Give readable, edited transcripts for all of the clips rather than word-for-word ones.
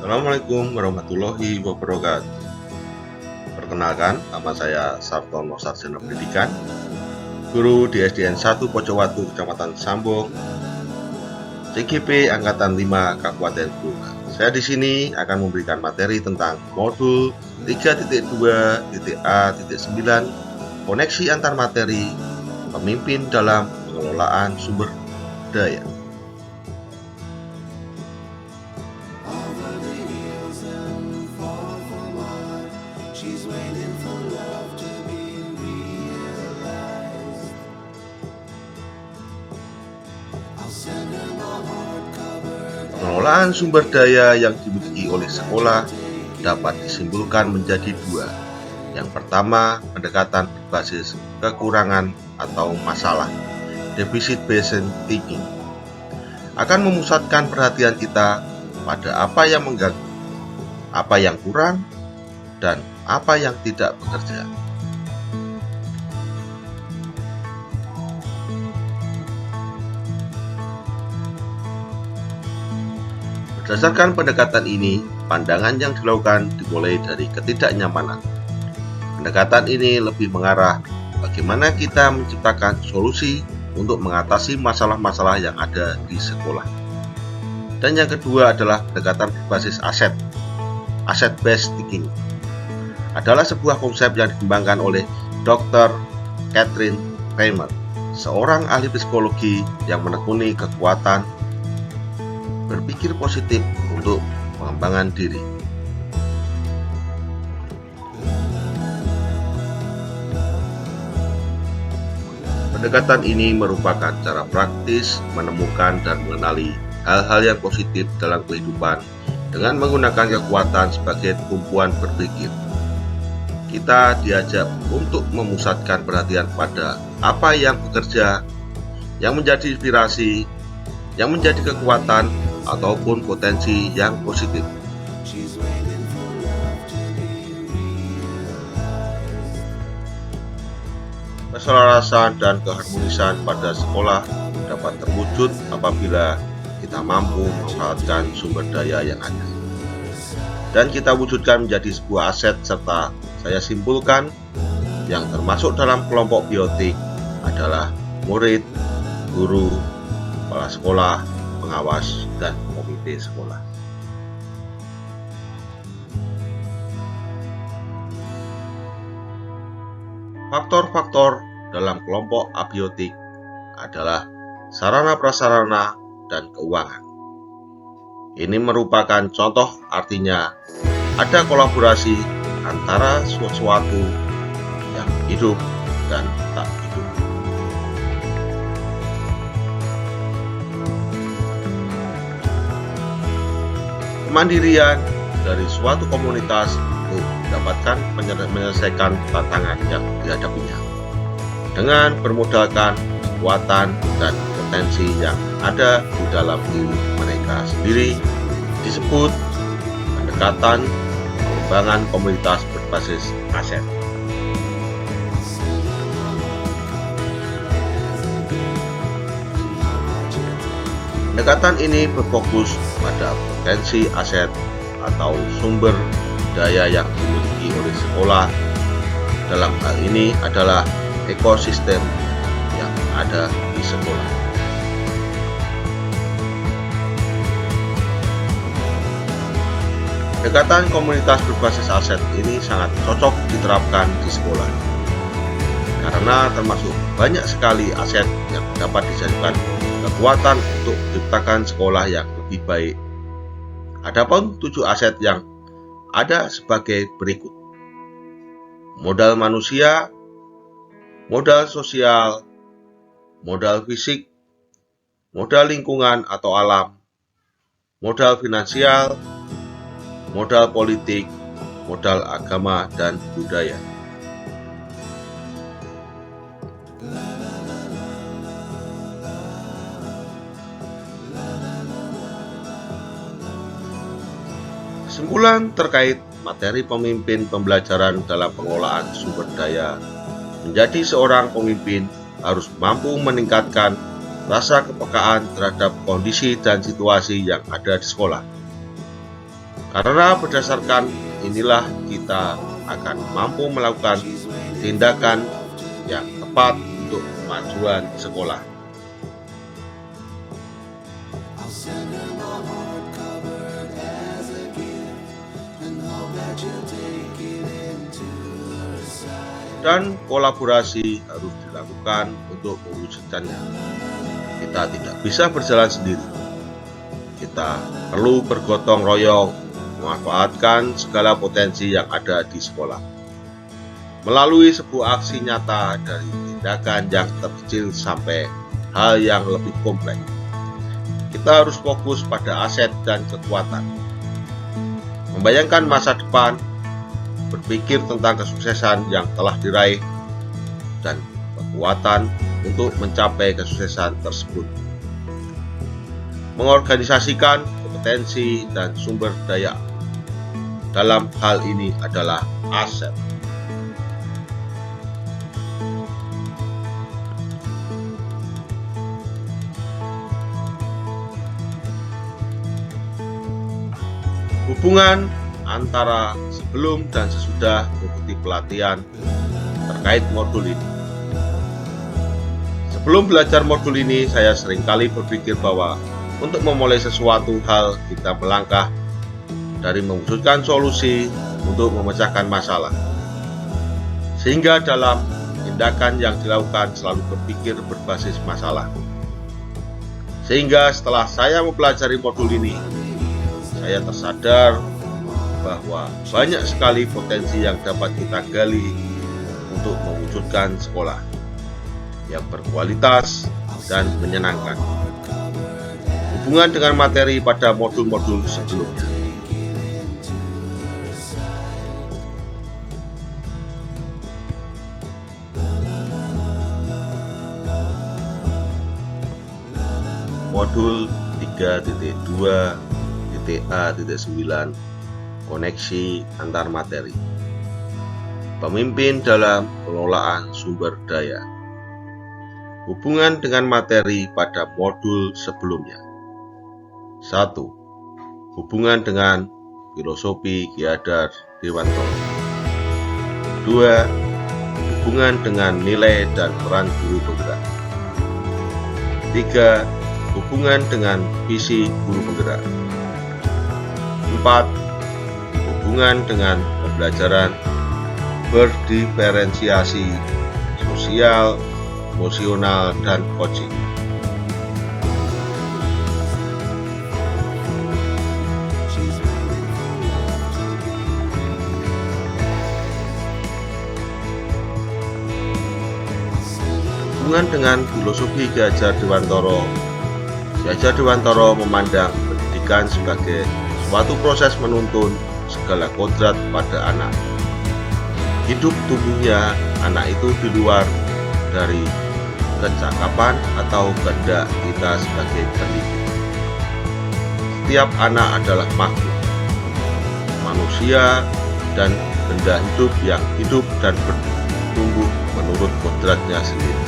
Assalamualaikum warahmatullahi wabarakatuh. Perkenalkan, nama saya Sartono Sarjana Pendidikan, guru di SDN 1 Pocowatu, Kecamatan Sambong, CGP Angkatan 5 Kabupaten Blora. Saya di sini akan memberikan materi tentang modul 3.2.A.9 koneksi antar materi pemimpin dalam pengelolaan sumber daya. Pengelolaan sumber daya yang dimiliki oleh sekolah dapat disimpulkan menjadi dua. Yang pertama, pendekatan berbasis kekurangan atau masalah, deficit based thinking, akan memusatkan perhatian kita pada apa yang mengganggu, apa yang kurang, dan apa yang tidak bekerja. Berdasarkan pendekatan ini, pandangan yang dilakukan dimulai dari ketidaknyamanan. Pendekatan ini lebih mengarah bagaimana kita menciptakan solusi untuk mengatasi masalah-masalah yang ada di sekolah. Dan yang kedua adalah pendekatan berbasis aset. Asset based thinking adalah sebuah konsep yang dikembangkan oleh Dr. Catherine Kramer, seorang ahli psikologi yang menekuni kekuatan berpikir positif untuk pengembangan diri. Pendekatan ini merupakan cara praktis menemukan dan mengenali hal-hal yang positif dalam kehidupan dengan menggunakan kekuatan sebagai tumpuan berpikir. Kita diajak untuk memusatkan perhatian pada apa yang bekerja, yang menjadi inspirasi, yang menjadi kekuatan, ataupun potensi yang positif. Keselarasan dan keharmonisan pada sekolah dapat terwujud apabila kita mampu memanfaatkan sumber daya yang ada, dan kita wujudkan menjadi sebuah aset. Serta saya simpulkan yang termasuk dalam kelompok biotik adalah murid, guru, kepala sekolah, pengawas, dan komite sekolah. Faktor-faktor dalam kelompok abiotik adalah sarana prasarana dan keuangan. Ini merupakan contoh, artinya ada kolaborasi antara sesuatu yang hidup dan tak hidup. Kemandirian dari suatu komunitas untuk mendapatkan menyelesaikan tantangan yang dihadapinya dengan bermodalkan kekuatan dan potensi yang ada di dalam diri mereka sendiri disebut pendekatan pengembangan komunitas berbasis aset. Pendekatan ini berfokus pada potensi aset atau sumber daya yang dimiliki oleh sekolah. Dalam hal ini adalah ekosistem yang ada di sekolah. Pendekatan komunitas berbasis aset ini sangat cocok diterapkan di sekolah, karena termasuk banyak sekali aset yang dapat dijadikan kekuatan untuk menciptakan sekolah yang lebih baik. Adapun 7 aset yang ada sebagai berikut: modal manusia, modal sosial, modal fisik, modal lingkungan atau alam, modal finansial, modal politik, modal agama dan budaya. Kesimpulan terkait materi pemimpin pembelajaran dalam pengelolaan sumber daya: menjadi seorang pemimpin harus mampu meningkatkan rasa kepekaan terhadap kondisi dan situasi yang ada di sekolah, Karena berdasarkan inilah kita akan mampu melakukan tindakan yang tepat untuk kemajuan sekolah. Dan kolaborasi harus dilakukan untuk mewujudkannya. Kita tidak bisa berjalan sendiri. Kita perlu bergotong royong, memanfaatkan segala potensi yang ada di sekolah. Melalui sebuah aksi nyata dari tindakan yang terkecil sampai hal yang lebih kompleks. Kita harus fokus pada aset dan kekuatan. Membayangkan masa depan, berpikir tentang kesuksesan yang telah diraih, dan kekuatan untuk mencapai kesuksesan tersebut. Mengorganisasikan kompetensi dan sumber daya dalam hal ini adalah aset. Hubungan antara sebelum dan sesudah mengikuti pelatihan terkait modul ini. Sebelum belajar modul ini, saya seringkali berpikir bahwa untuk memulai sesuatu hal, kita melangkah dari mewujudkan solusi untuk memecahkan masalah. Sehingga dalam tindakan yang dilakukan selalu berpikir berbasis masalah. Sehingga setelah saya mempelajari modul ini, saya tersadar bahwa banyak sekali potensi yang dapat kita gali untuk mewujudkan sekolah yang berkualitas dan menyenangkan. Hubungan dengan materi pada modul-modul sebelumnya. Modul 3.2.A.9 Koneksi antar materi. Pemimpin dalam pengelolaan sumber daya. Hubungan dengan materi pada modul sebelumnya. 1. Hubungan dengan filosofi Ki Hadar Dewantoro. 2. Hubungan dengan nilai dan peran guru penggerak. 3. Hubungan dengan visi guru penggerak. 4. Hubungan dengan pembelajaran berdiferensiasi sosial, emosional, dan coaching. Hubungan dengan filosofi Ki Hadar Dewantoro. Ki Hadar Dewantoro memandang pendidikan sebagai suatu proses menuntun segala kodrat pada anak. Hidup tumbuhnya anak itu di luar dari kecakapan atau kehendak kita sebagai pendidik. Setiap anak adalah makhluk, manusia, dan benda hidup yang hidup dan bertumbuh menurut kodratnya sendiri.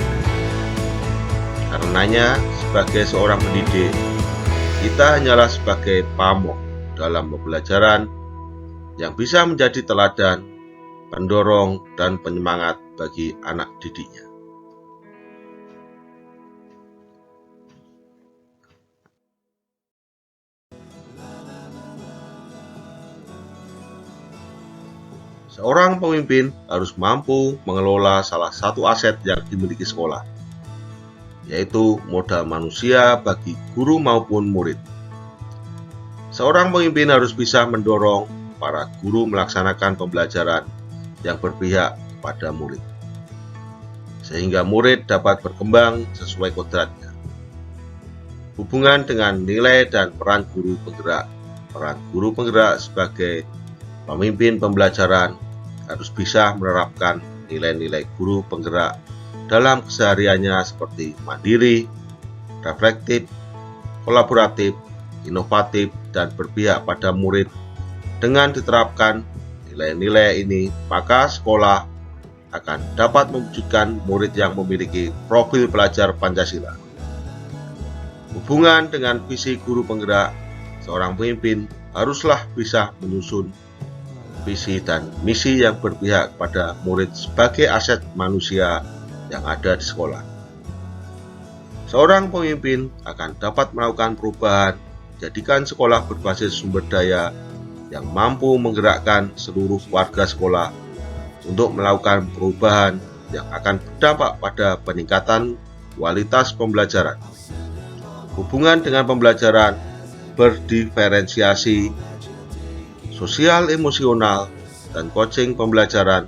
Karenanya, sebagai seorang pendidik, kita hanyalah sebagai pamong dalam pembelajaran yang bisa menjadi teladan, pendorong, dan penyemangat bagi anak didiknya. Seorang pemimpin harus mampu mengelola salah satu aset yang dimiliki sekolah, yaitu modal manusia bagi guru maupun murid. Seorang pemimpin harus bisa mendorong para guru melaksanakan pembelajaran yang berpihak kepada murid, sehingga murid dapat berkembang sesuai kodratnya. Hubungan dengan nilai dan peran guru penggerak. Peran guru penggerak sebagai pemimpin pembelajaran harus bisa menerapkan nilai-nilai guru penggerak dalam kesehariannya seperti mandiri, reflektif, kolaboratif, inovatif, dan berpihak pada murid. Dengan diterapkan nilai-nilai ini, maka sekolah akan dapat mewujudkan murid yang memiliki profil pelajar Pancasila. Hubungan dengan visi guru penggerak. Seorang pemimpin haruslah bisa menyusun visi dan misi yang berpihak pada murid sebagai aset manusia yang ada di sekolah. Seorang pemimpin akan dapat melakukan perubahan, jadikan sekolah berbasis sumber daya yang mampu menggerakkan seluruh warga sekolah untuk melakukan perubahan yang akan berdampak pada peningkatan kualitas pembelajaran. Hubungan dengan pembelajaran berdiferensiasi, sosial emosional, dan coaching pembelajaran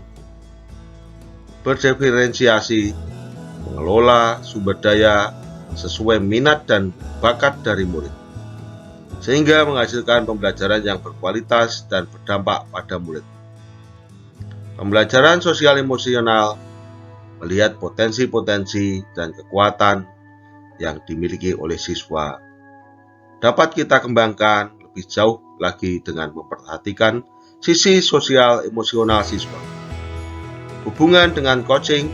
berdiferensiasi, mengelola sumber daya sesuai minat dan bakat dari murid, sehingga menghasilkan pembelajaran yang berkualitas dan berdampak pada murid. Pembelajaran sosial emosional melihat potensi-potensi dan kekuatan yang dimiliki oleh siswa dapat kita kembangkan lebih jauh lagi dengan memperhatikan sisi sosial emosional siswa. Hubungan dengan coaching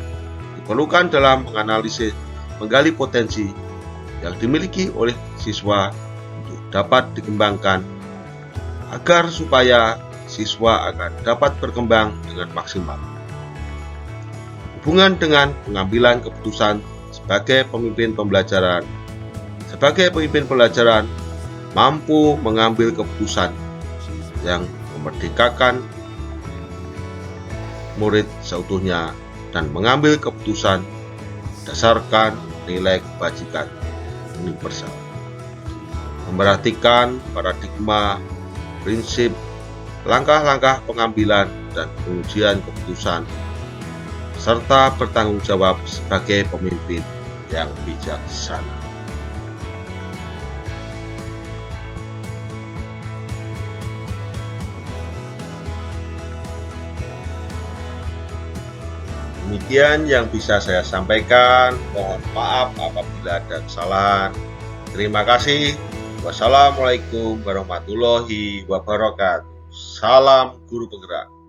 diperlukan dalam menganalisis, menggali potensi yang dimiliki oleh siswa untuk dapat dikembangkan agar supaya siswa akan dapat berkembang dengan maksimal. Hubungan dengan pengambilan keputusan sebagai pemimpin pembelajaran. Sebagai pemimpin pembelajaran, mampu mengambil keputusan yang memerdekakan murid seutuhnya dan mengambil keputusan berdasarkan nilai kebajikan universal. Memperhatikan paradigma, prinsip, langkah-langkah pengambilan dan pengujian keputusan, serta bertanggung jawab sebagai pemimpin yang bijaksana. Demikian yang bisa saya sampaikan. Mohon maaf apabila ada kesalahan. Terima kasih. Wassalamualaikum warahmatullahi wabarakatuh. Salam guru penggerak.